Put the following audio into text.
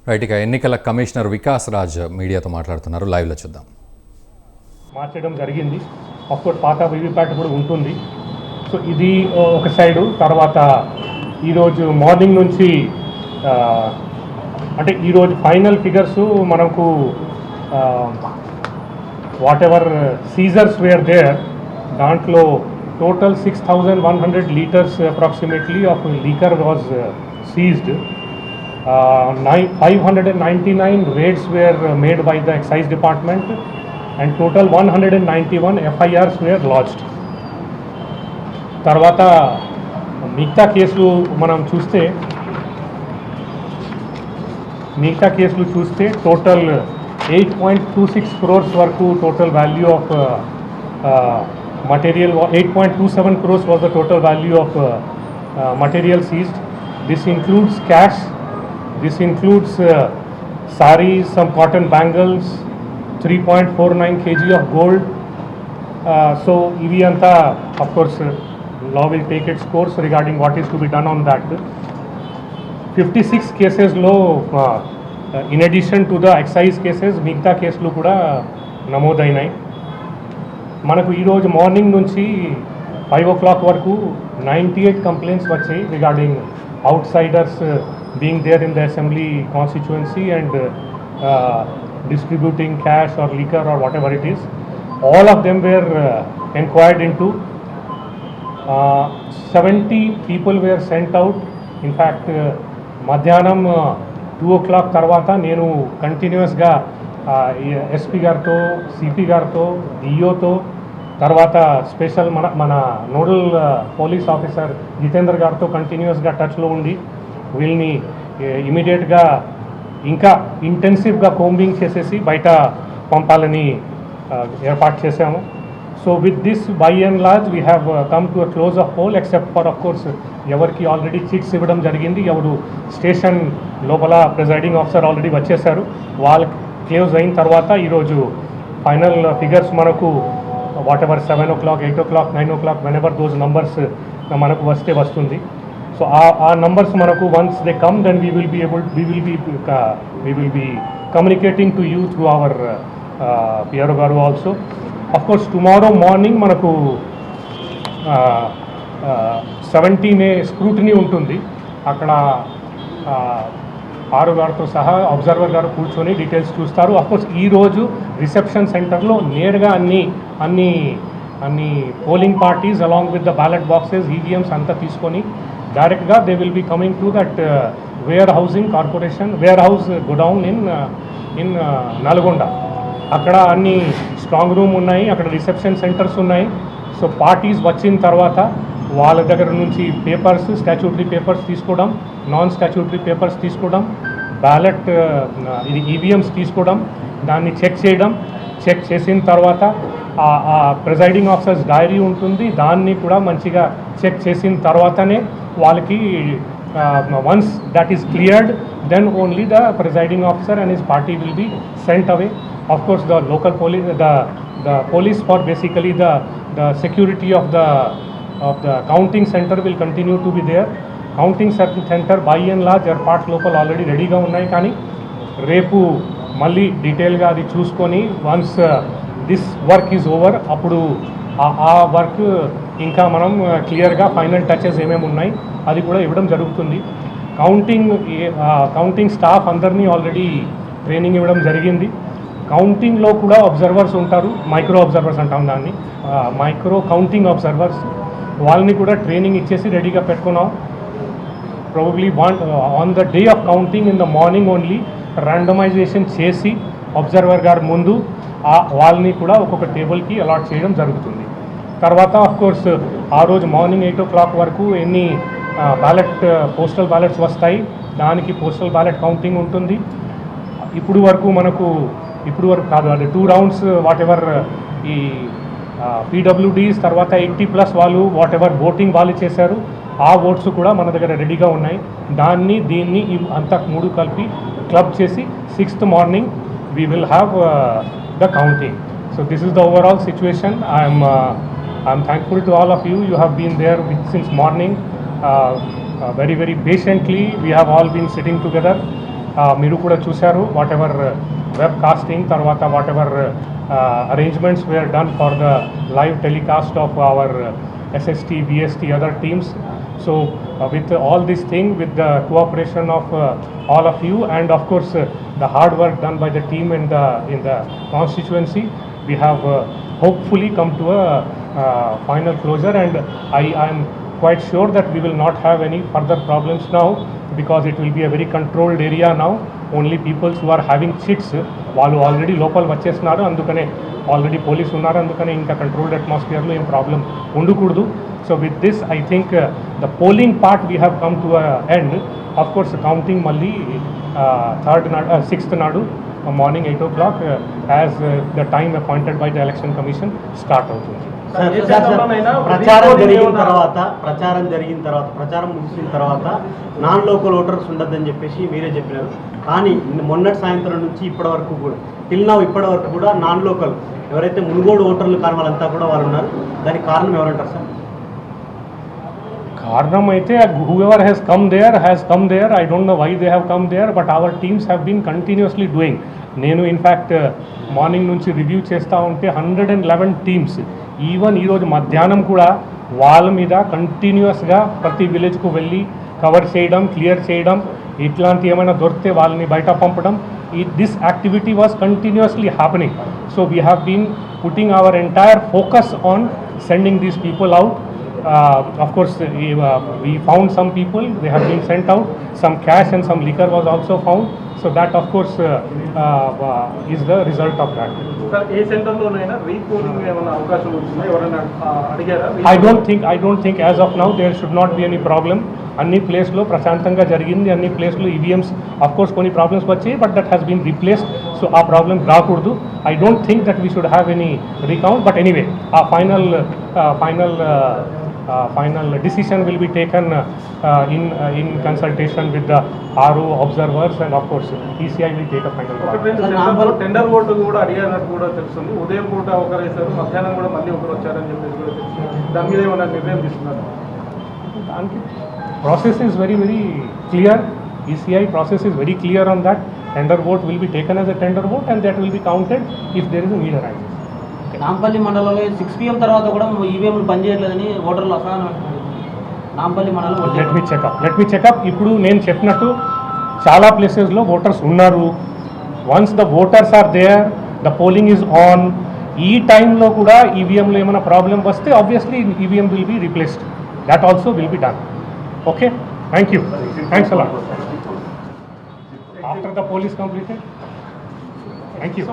Right, ఇక ఎన్నికల commissioner Vikas Raj మీడియాతో మాట్లాడుతున్నారు. లైవ్లో చూద్దాం. మార్చడం జరిగింది. అఫ్కోర్స్ పాత వీవీప్యాట్ కూడా ఉంటుంది. సో ఇది ఒక సైడు. తర్వాత ఈరోజు మార్నింగ్ నుంచి అంటే ఈరోజు ఫైనల్ ఫిగర్స్ మనకు whatever seizures were there, దాంట్లో total 6,100 litres approximately of liquor was seized. 599 raids were made by the excise department and total 191 FIRs were lodged. తర్వాత మిగతా కేసులు మనం చూస్తే టోటల్ 8.26 crores వరకు total value of material, 8.27 crores was the total value of material seized. This includes cash, this includes saris, some cotton bangles, 3.49 kg of gold. So ivi anta, of course, law will take its course regarding what is to be done on that. 56 cases lo in addition to the excise cases migta కేసులు కూడా నమోదైనాయి. మనకు ఈరోజు morning నుంచి 5 o'clock వరకు 98 complaints వచ్చాయి regarding outsiders being there in the assembly constituency and distributing cash or liquor or whatever it is. All of them were inquired into. 70 people were sent out. In fact, మధ్యాహ్నం 2 o'clock తర్వాత నేను కంటిన్యూస్గా SP గారితో, CP గారితో, డిఓతో, తర్వాత special మన nodal police officer Jitender గారితో కంటిన్యూస్గా టచ్లో ఉండి వీళ్ళని ఇమీడియట్గా ఇంకా ఇంటెన్సివ్గా కోంబింగ్ చేసేసి బయట పంపాలని ఏర్పాటు చేశాము. So with this by and large we have come to a close of poll except for of course ఎవరికి ఆల్రెడీ చిట్స్ ఇవ్వడం జరిగింది, ఎవరు స్టేషన్ లోపల ప్రిజైడింగ్ ఆఫీసర్ ఆల్రెడీ వచ్చేసారు, వాళ్ళకి క్లోజ్ అయిన తర్వాత ఈరోజు ఫైనల్ ఫిగర్స్ మనకు whatever 7 o'clock, 8 o'clock, 9 o'clock whenever those numbers మనకు వస్తుంది. సో ఆ నంబర్స్ మనకు once they come then we will be communicating to you through our PRO గారు also. Of course tomorrow morning మనకు 17A scrutiny ఉంటుంది. అక్కడ ఆరు గారితో సహా అబ్జర్వర్ గారు కూర్చొని డీటెయిల్స్ చూస్తారు. అఫ్కోర్స్ ఈరోజు రిసెప్షన్ సెంటర్లో నేరుగా అన్ని polling parties along with the ballot boxes, EVMs అంతా తీసుకొని డైరెక్ట్గా they will be coming to that warehousing corporation warehouse godown in Nalgonda. అక్కడ అన్ని స్ట్రాంగ్ రూమ్ ఉన్నాయి, అక్కడ రిసెప్షన్ సెంటర్స్ ఉన్నాయి. సో పార్టీస్ వచ్చిన తర్వాత వాళ్ళ దగ్గర నుంచి పేపర్స్, స్టాచ్యూటరీ పేపర్స్ తీసుకోవడం, నాన్ స్టాచ్యూటరీ పేపర్స్ తీసుకోవడం, బ్యాలెట్ ఇది ఈవీఎంస్ తీసుకోవడం, దాన్ని చెక్ చేసిన తర్వాత ఆ ప్రిజైడింగ్ ఆఫీసర్స్ డైరీ ఉంటుంది, దాన్ని కూడా మంచిగా చెక్ చేసిన తర్వాతనే వాళ్ళకి once that is cleared then only the presiding officer and his party will be sent away. Of course, the local police, the police for basically the security of the counting center will continue to be there. Counting center by and large airports local already ready ga unnai, కానీ రేపు మళ్ళీ డీటెయిల్గా అది చూసుకొని once this work is over అప్పుడు ఆ work ఇంకా మనం క్లియర్గా ఫైనల్ టచెస్ ఏమేమి ఉన్నాయి అది కూడా ఇవ్వడం జరుగుతుంది. కౌంటింగ్ స్టాఫ్ అందరినీ ఆల్రెడీ ట్రైనింగ్ ఇవ్వడం జరిగింది. కౌంటింగ్లో కూడా అబ్జర్వర్స్ ఉంటారు, మైక్రో అబ్జర్వర్స్ అంటాం దాన్ని, మైక్రో కౌంటింగ్ అబ్జర్వర్స్, వాళ్ళని కూడా ట్రైనింగ్ ఇచ్చేసి రెడీగా పెట్టుకున్నాం. Probably on the day of counting in the morning only randomisation చేసి అబ్జర్వర్ గారి ముందు వాళ్ళని కూడా ఒక్కొక్క టేబుల్కి అలాట్ చేయడం జరుగుతుంది. తర్వాత ఆఫ్కోర్స్ ఆ రోజు మార్నింగ్ 8 o'clock వరకు ఎన్ని పోస్టల్ బ్యాలెట్స్ వస్తాయి, దానికి పోస్టల్ బ్యాలెట్ కౌంటింగ్ ఉంటుంది. ఇప్పుడు వరకు కాదు, అది 2 rounds వాట్ ఎవర్ ఈ పీడబ్ల్యూడీస్ తర్వాత 80+ వాళ్ళు వాట్ ఎవర్ ఓటింగ్ వాళ్ళు చేశారు, ఆ ఓట్స్ కూడా మన దగ్గర రెడీగా ఉన్నాయి. దీన్ని అంతా 3 కలిపి క్లబ్ చేసి 6th morning we will have the counting. So this is the overall situation. I'm thankful to all of you. You have been there since morning, very patiently. We have all been sitting together. మీరు కూడా చూశారు what ever web casting తర్వాత what ever arrangements were done for the live telecast of our SST, VST, other teams. So with all this thing, with the cooperation of all of you, and of course the hard work done by the team in the constituency, we have hopefully come to a final closure, and I am quite sure that we will not have any further problems now, because it will be a very controlled area now. Only people who are having chits, వాళ్ళు already లోపల వచ్చేస్తున్నారు, అందుకనే already police ఉన్నారు, అందుకనే ఇంకా controlled అట్మాస్ఫియర్లో ఏం problem ఉండకూడదు. So with this I think the polling part we have come to end. Of course counting మళ్ళీ 6th నాడు morning 8 o'clock as the time appointed by the election commission start అవుతుంది. ప్రచారం జరిగిన తర్వాత ప్రచారం ముగిసిన తర్వాత నాన్ లోకల్ ఓటర్స్ ఉండద్దని చెప్పేసి మీరే చెప్పినారు. కానీ మొన్నటి సాయంత్రం నుంచి ఇప్పటి వరకు కూడా ఇప్పటి వరకు కూడా నాన్ లోకల్ ఎవరైతే మునుగోడు ఓటర్లు కాని వాళ్ళంతా కూడా వాళ్ళు ఉన్నారు. దానికి కారణం ఎవరంటారు సార్? కారణం అయితే whoever has come there, I don't know why they have come there, but our teams have been continuously doing. నేను ఇన్ఫ్యాక్ట్ మార్నింగ్ నుంచి రివ్యూ చేస్తూ ఉంటే 111 టీమ్స్ ఈవెన్ ఈరోజు మధ్యాహ్నం కూడా వాళ్ళ మీద కంటిన్యూస్గా ప్రతి విలేజ్కు వెళ్ళి కవర్ చేయడం, క్లియర్ చేయడం, ఇట్లాంటి ఏమైనా దొరికితే వాళ్ళని బయట పంపడం, this activity was continuously happening. So we have been putting our entire focus on sending these people out. Of course, we found some people, they have been sent out, some cash and some liquor was also found. So that of course is the result of that. Sir, ఏ సెంటర్లోనైనా repolling ఏమైనా అవకాశం ఉంటుందా? ఎవరైనా అడిగారా? I don't think as of now there should not be any problem. అన్ని ప్లేస్లో ప్రశాంతంగా జరిగింది. అన్ని ప్లేస్లో ఈవీఎంస్ ఆఫ్ కోర్స్ కొన్ని ప్రాబ్లమ్స్ వచ్చాయి, but that has been replaced. So ఆ ప్రాబ్లమ్ రాకూడదు. I don't think that we should have any recount, but anyway ఆ final decision will be taken in consultation with the RO observers, and of course ECI will take a final call. Tender vote కూడా అడిగారని కూడా తెలుస్తుంది. ఉదయం పూట ఒకరు వేశారు, మధ్యాహ్నం కూడా మళ్ళీ ఒకరు వచ్చారని చెప్పేసి కూడా తెలుస్తుంది. దాని మీద ఏమైనా నిర్ణయం తీసుకున్నారు? Process is very clear. ECI process is very clear on that. Tender vote will be taken as a tender vote, and that will be counted if there is a need arises. Nampally మండలంలో 6 PM తర్వాత కూడా ఈవీఎంలు పనిచేయట్లేదని ఓటర్లు అసహనం. నాంపల్లి మండలం let me checkup. ఇప్పుడు నేను చెప్పినట్టు చాలా ప్లేసెస్లో ఓటర్స్ ఉన్నారు. Once the voters are there, the polling is on. ఈ టైంలో కూడా ఈవీఎంలో ఏమైనా ప్రాబ్లం వస్తే obviously EVM will be replaced. That also will be done. Okay, thank you. Thanks a lot. After the poll is completed. Thank you.